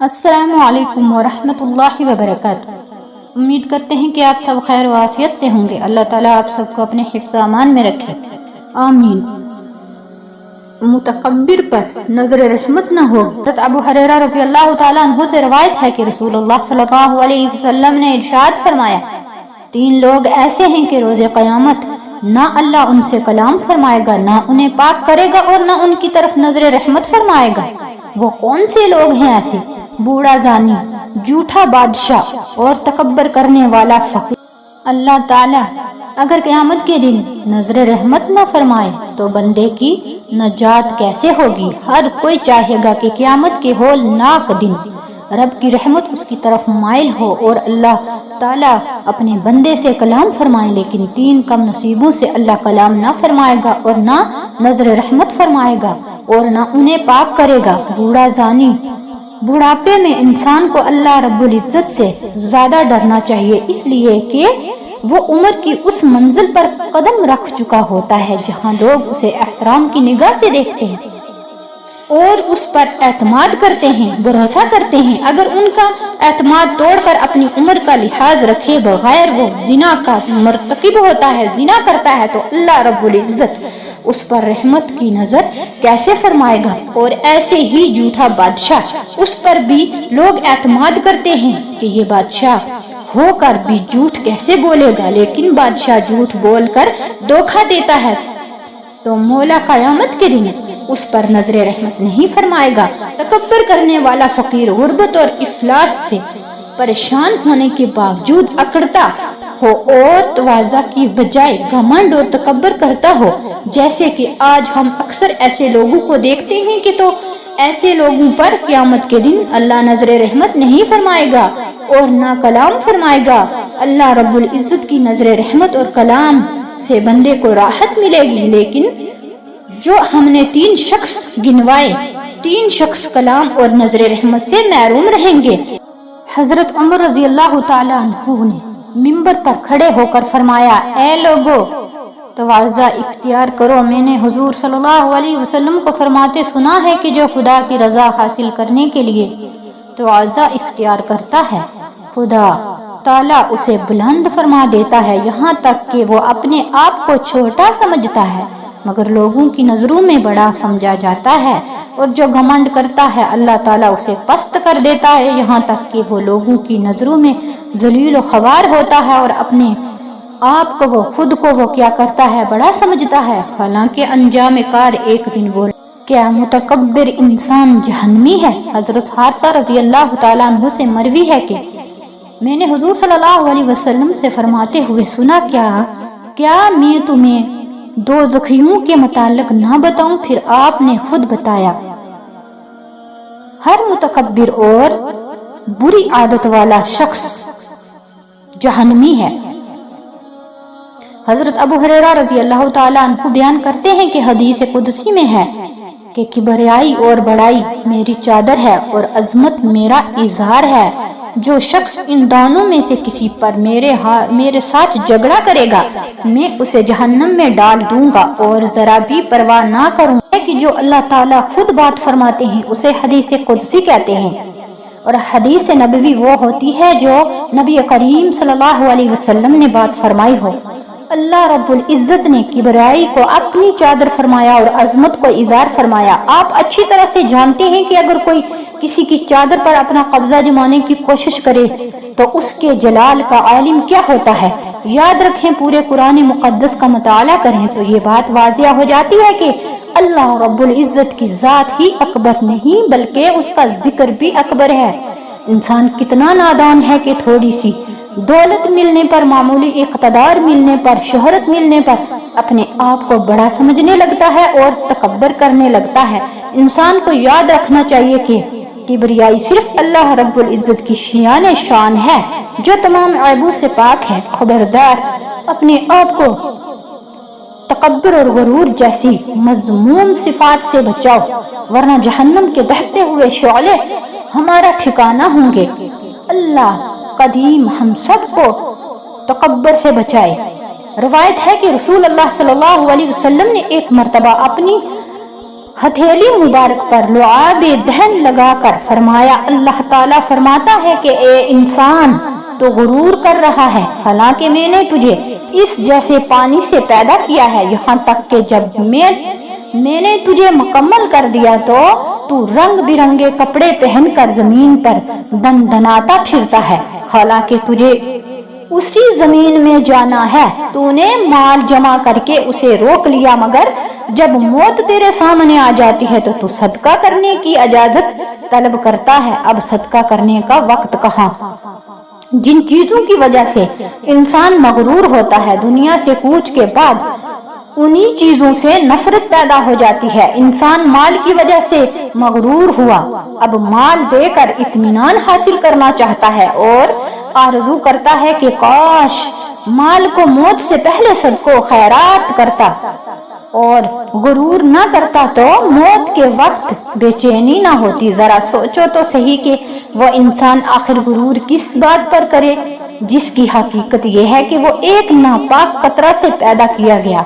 السلام علیکم ورحمۃ اللہ وبرکاتہ۔ امید کرتے ہیں کہ آپ سب خیر و عافیت سے ہوں گے۔ اللہ تعالیٰ آپ سب کو اپنے حفظ امان میں رکھے، آمین۔ متکبر پر نظر رحمت نہ ہو۔ حضرت ابو ہریرہ رضی اللہ تعالیٰ عنہ سے روایت ہے کہ رسول اللہ صلی اللہ علیہ وسلم نے ارشاد فرمایا، 3 لوگ ایسے ہیں کہ روز قیامت نہ اللہ ان سے کلام فرمائے گا، نہ انہیں پاک کرے گا اور نہ ان کی طرف نظر رحمت فرمائے گا۔ وہ کون سے لوگ ہیں ایسے؟ بوڑھا زانی، جھوٹا بادشاہ اور تکبر کرنے والا فقیر۔ اللہ تعالیٰ اگر قیامت کے دن نظر رحمت نہ فرمائے تو بندے کی نجات کیسے ہوگی؟ ہر کوئی چاہے گا کہ قیامت کے ہولناک دن رب کی رحمت اس کی طرف مائل ہو اور اللہ تعالیٰ اپنے بندے سے کلام فرمائے، لیکن 3 کم نصیبوں سے اللہ کلام نہ فرمائے گا اور نہ نظر رحمت فرمائے گا اور نہ انہیں پاک کرے گا۔ بوڑھا زانی، بڑھاپے میں انسان کو اللہ رب العزت سے زیادہ ڈرنا چاہیے، اس لیے کہ وہ عمر کی اس منزل پر قدم رکھ چکا ہوتا ہے جہاں لوگ اسے احترام کی نگاہ سے دیکھتے ہیں اور اس پر اعتماد کرتے ہیں، بھروسہ کرتے ہیں۔ اگر ان کا اعتماد توڑ کر اپنی عمر کا لحاظ رکھے بغیر وہ زنا کا مرتکب ہوتا ہے، زنا کرتا ہے، تو اللہ رب العزت اس پر رحمت کی نظر کیسے فرمائے گا؟ اور ایسے ہی جھوٹا بادشاہ، اس پر بھی لوگ اعتماد کرتے ہیں کہ یہ بادشاہ ہو کر بھی جھوٹ کیسے بولے گا، لیکن بادشاہ جھوٹ بول کر دھوکہ دیتا ہے تو مولا قیامت کے دن اس پر نظر رحمت نہیں فرمائے گا۔ تکبر کرنے والا فقیر غربت اور افلاس سے پریشان ہونے کے باوجود اکڑتا ہو اور تواضع کی بجائے گھمنڈ اور تکبر کرتا ہو، جیسے کہ آج ہم اکثر ایسے لوگوں کو دیکھتے ہیں کہ تو ایسے لوگوں پر قیامت کے دن اللہ نظر رحمت نہیں فرمائے گا اور نہ کلام فرمائے گا۔ اللہ رب العزت کی نظر رحمت اور کلام سے بندے کو راحت ملے گی، لیکن جو ہم نے 3 شخص گنوائے، 3 شخص کلام اور نظر رحمت سے محروم رہیں گے۔ حضرت عمر رضی اللہ تعالیٰ عنہ نے منبر پر کھڑے ہو کر فرمایا، اے لوگو، تواضع اختیار کرو۔ میں نے حضور صلی اللہ علیہ وسلم کو فرماتے سنا ہے کہ جو خدا کی رضا حاصل کرنے کے لیے تواضع اختیار کرتا ہے، خدا تعالیٰ اسے بلند فرما دیتا ہے، یہاں تک کہ وہ اپنے آپ کو چھوٹا سمجھتا ہے مگر لوگوں کی نظروں میں بڑا سمجھا جاتا ہے، اور جو گھمنڈ کرتا ہے اللہ تعالیٰ اسے پست کر دیتا ہے، یہاں تک کہ وہ لوگوں کی نظروں میں ذلیل و خوار ہوتا ہے اور اپنے آپ کو وہ خود کو وہ کیا کرتا ہے، بڑا سمجھتا ہے، حالانکہ انجام کار ایک دن وہ کیا متکبر انسان جہنمی ہے۔ حضرت حارثہ رضی اللہ تعالیٰ عنہ سے مروی ہے کہ میں نے حضور صلی اللہ علیہ وسلم سے فرماتے ہوئے سنا، کیا میں تمہیں دوزخیوں کے متعلق نہ بتاؤں؟ پھر آپ نے خود بتایا، ہر متکبر اور بری عادت والا شخص جہنمی ہے۔ حضرت ابو ہریرہ رضی اللہ تعالیٰ عنہ بیان کرتے ہیں کہ حدیث قدسی میں ہے کہ کبریائی اور بڑائی میری چادر ہے اور عظمت میرا اظہار ہے۔ جو شخص ان دونوں میں سے کسی پر میرے ساتھ جھگڑا کرے گا میں اسے جہنم میں ڈال دوں گا اور ذرا بھی پرواہ نہ کروں گا کہ جو اللہ تعالیٰ خود بات فرماتے ہیں اسے حدیث قدسی کہتے ہیں، اور حدیث نبوی وہ ہوتی ہے جو نبی کریم صلی اللہ علیہ وسلم نے بات فرمائی ہو۔ اللہ رب العزت نے کبریائی کو اپنی چادر فرمایا اور عظمت کو اظہار فرمایا۔ آپ اچھی طرح سے جانتے ہیں کہ اگر کوئی کسی کی چادر پر اپنا قبضہ جمانے کی کوشش کرے تو اس کے جلال کا عالم کیا ہوتا ہے۔ یاد رکھیں، پورے قرآن مقدس کا مطالعہ کریں تو یہ بات واضح ہو جاتی ہے کہ اللہ رب العزت کی ذات ہی اکبر نہیں بلکہ اس کا ذکر بھی اکبر ہے۔ انسان کتنا نادان ہے کہ تھوڑی سی دولت ملنے پر، معمولی اقتدار ملنے پر، شہرت ملنے پر اپنے آپ کو بڑا سمجھنے لگتا ہے اور تکبر کرنے لگتا ہے۔ انسان کو یاد رکھنا چاہیے کہ کبریائی صرف اللہ رب العزت کی شان ہے جو تمام عیبوں سے پاک ہے۔ خبردار، اپنے آپ کو تکبر اور غرور جیسی مذموم صفات سے بچاؤ، ورنہ جہنم کے دہتے ہوئے شعلے ہمارا ٹھکانہ ہوں گے۔ اللہ قدیم ہم سب کو تکبر سے بچائے۔ روایت ہے کہ رسول اللہ صلی اللہ علیہ وسلم نے ایک مرتبہ اپنی ہتھیلی مبارک پر لعاب دہن لگا کر فرمایا، اللہ تعالیٰ فرماتا ہے کہ اے انسان تو غرور کر رہا ہے، حالانکہ میں نے تجھے اس جیسے پانی سے پیدا کیا ہے، یہاں تک کہ جب میں نے تجھے مکمل کر دیا تو رنگ برنگے کپڑے پہن کر زمین پر دن دناتا پھرتا ہے، حالانکہ تجھے اسی زمین میں جانا ہے۔ تو نے مال جمع کر کے اسے روک لیا، مگر جب موت تیرے سامنے آ جاتی ہے تو صدقہ کرنے کی اجازت طلب کرتا ہے، اب صدقہ کرنے کا وقت کہاں؟ جن چیزوں کی وجہ سے انسان مغرور ہوتا ہے، دنیا سے کوچ کے بعد انہی چیزوں سے نفرت پیدا ہو جاتی ہے۔ انسان مال کی وجہ سے مغرور ہوا، اب مال دے کر اطمینان حاصل کرنا چاہتا ہے اور آرزو کرتا ہے کہ کاش مال کو موت سے پہلے صدقہ و خیرات کرتا اور غرور نہ کرتا تو موت کے وقت بے چینی نہ ہوتی۔ ذرا سوچو تو صحیح کہ وہ انسان آخر غرور کس بات پر کرے جس کی حقیقت یہ ہے کہ وہ ایک ناپاک قطرہ سے پیدا کیا گیا۔